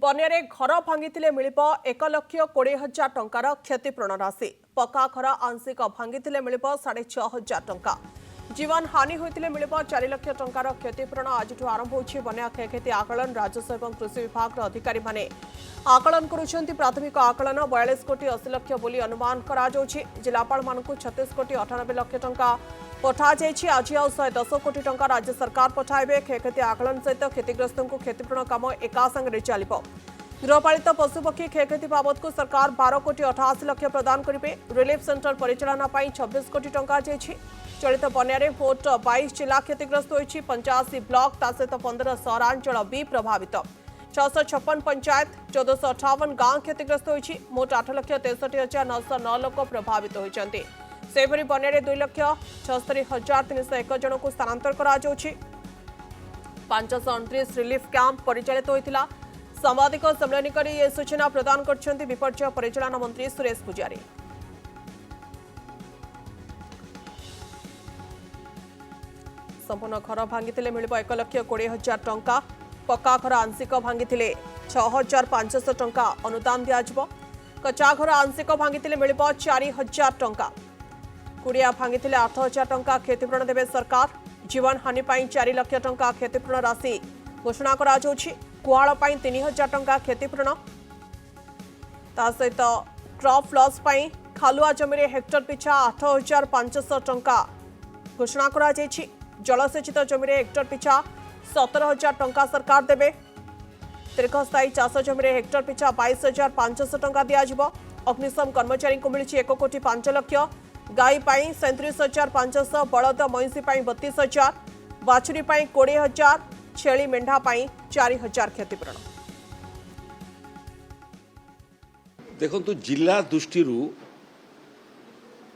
बन्या घर भांगी मिल 1,20,000 टंकार क्षतिपूरण राशि। पक्का घर आंशिक भांगी मिल 6,500 टंका। जीवन हानि होते मिल 4 लाख टंकार क्षतिपूरण। आज आरंभ हो बन्या क्षयक्षति आकलन। राजस्व और कृषि विभाग अधिकारी माने आकलन करुछंती। प्राथमिक आकलन 42 कोटी 80 लाख बोली अनुमान करा जाउछि। जिलापाल मानकु 36 कोटी 98 लाख टंका पठा जाइछि। आज 110 कोटी टंका राज्य सरकार पठाइबे। क्षयक्षति आकलन सहित क्षतिग्रस्त को क्षतिपूरण काम एका संगे चलिबो। गृहपालित पशुपक्षी क्षयक्षति बाबद को सरकार 12 कोटी 88 लाख प्रदान करेंगे। रिलीफ सेंटर परिचालना 26 कोटी टंका जाइछि। चलित बन्या मोट 22 जिला क्षतिग्रस्त होइछि। 85 ब्लॉक सहित 15 सहरांचल भी प्रभावित। 656 पंचायत 1458 गांव क्षतिग्रस्त होइछि। मोट 8,63,909 लोक प्रभावित होइछन्ति। सेपरि बन्या 2,76,301 जन को स्थानांतर करा जाउछि। 529 रिलीफ कैंप परिचालित होइतिला। सामाजिक सम्मेलन कर यह सूचना प्रदान कर विपर्य परिचालन मंत्री सुरेश पुजारी। संपूर्ण घर भांगी मिल 1,20,000 टंका। पक्का घर आंशिक भांगी 6,500 टंका अनुदान दिज्व। कच्चा घर आंशिक भांगी मिल 4,000 टंका। कुड़िया भांगी 8,000 टंका क्षतिपूरण देवे सरकार। जीवन हानि 4 लाख टंका क्षतिपूरण राशि घोषणा करा जाउछि। गुहाल 3,000 टंका क्षतिपूरण। सहित क्रॉप लॉस खालुआ जमी हेक्टर पिछा 8,500 टंका घोषणा करा जाइछि। जलसेचित जमी हेक्टर पिछा 17,000 टंका सरकार देवे। दीर्घस्थायी चाष जमी हेक्टर पिछा 22,500 टंका दिज्व। अग्निशम कर्मचारी को मिली 1 कोटी 5 लाख। गाई 37,500, बलद मईंसी 32,000, बाछुरी 20,000, छेली मेंढा 4,000 क्षतिपूरण। देखो जिला दृष्टि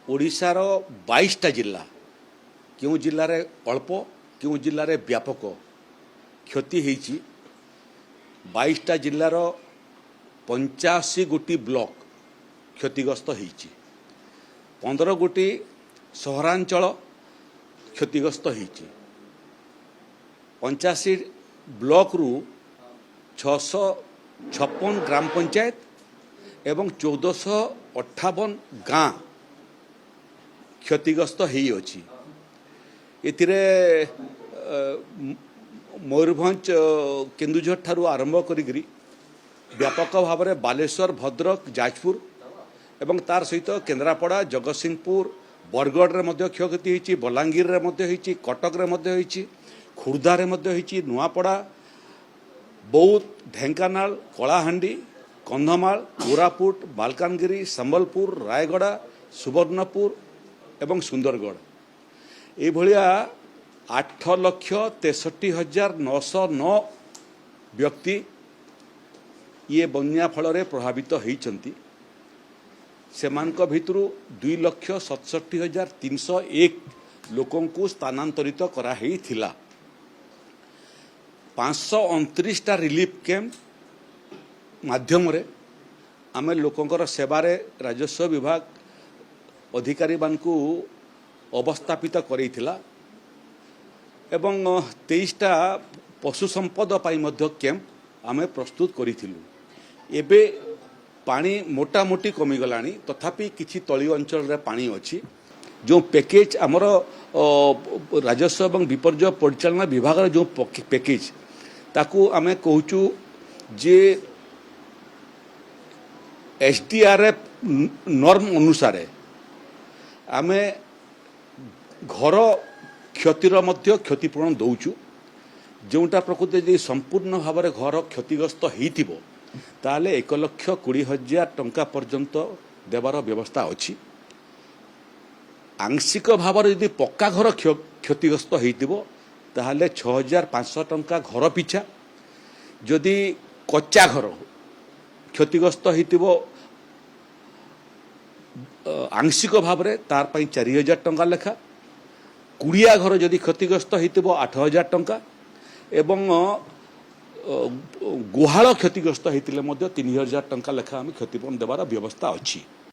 ओडिशार 22टा जिला क्यों जिले में अल्प क्यों जिले में व्यापक क्षति होती। 22टा जिलार 85 गोटी ब्लॉक क्षतिग्रस्त होती। 15 गोटी सहरांचल क्षतिग्रस्त होती। 85 ब्लॉक रु 656 ग्राम पंचायत एवं 1458 गाँ क्षतिग्रस्त होती। एथिरे मयूरभंज केन्दुझर ठारू आरंभ करी व्यापक भाव में बालेश्वर, भद्रक, जाजपुर एवं तार सहित केन्द्रापड़ा, जगतसिंहपुर, बरगढ़ में क्षयक्षति होती। बलांगीर में होती, कटक में होती, खुर्दा रे होती, नुआपड़ा, बौद्ध, ढेंकानाल, कलाहांडी, कंधमाल, कोरापुट, मालकानगिरी, संबलपुर, रायगड़ा, सुवर्णपुर एवं सुंदरगढ़ ये 8,63,909 व्यक्ति ये बन्या फल प्रभावित होती। सेमानक भितरु 2,67,301 लोकों को स्थानांतरित करा हिथिला। 529टा रिलीफ कैंप माध्यम रे आमे लोकंकर सेवारे राजस्व विभाग अधिकारी मानकु अवस्थापित करेइथिला एवं 23टा पशु संपद पाई मध्य कैंप आमे प्रस्तुत करिथिलु। एबे पानी मोटा मोटी कमी गलानी तथापि किछि तली अंचल रे पानी अछि। जो पैकेज आमर राजस्व एवं विपर्य परिचालना विभाग जो पैकेज ताकू आमे कहूचु जे एसडीआरएफ नॉर्म अनुसार आमे घर क्षतिर मध्य क्षतिपूरण दौचु। जोटा प्रकृति यदि संपूर्ण भाव में घर क्षतिग्रस्त होइथिबो ताले 1,20,000 टंका पर्यंत देवार व्यवस्था अछि। आंशिक भाव में यदि पक्का घर क्षतिग्रस्त होइथिबो ताले 6,500 टंका घर पिछा। जदि कच्चा घर क्षतिग्रस्त होइथिबो आंशिक भाव में तार पई 4,000 टंका लेखा। कुड़िया घर जदि क्षतिग्रस्त होइथिबो 8,000 टंका एवं गुहाल क्षतिग्रस्त होइतिले मध्य 3,000 टंका लेखा आम क्षतिपूरण देवार व्यवस्था अछि।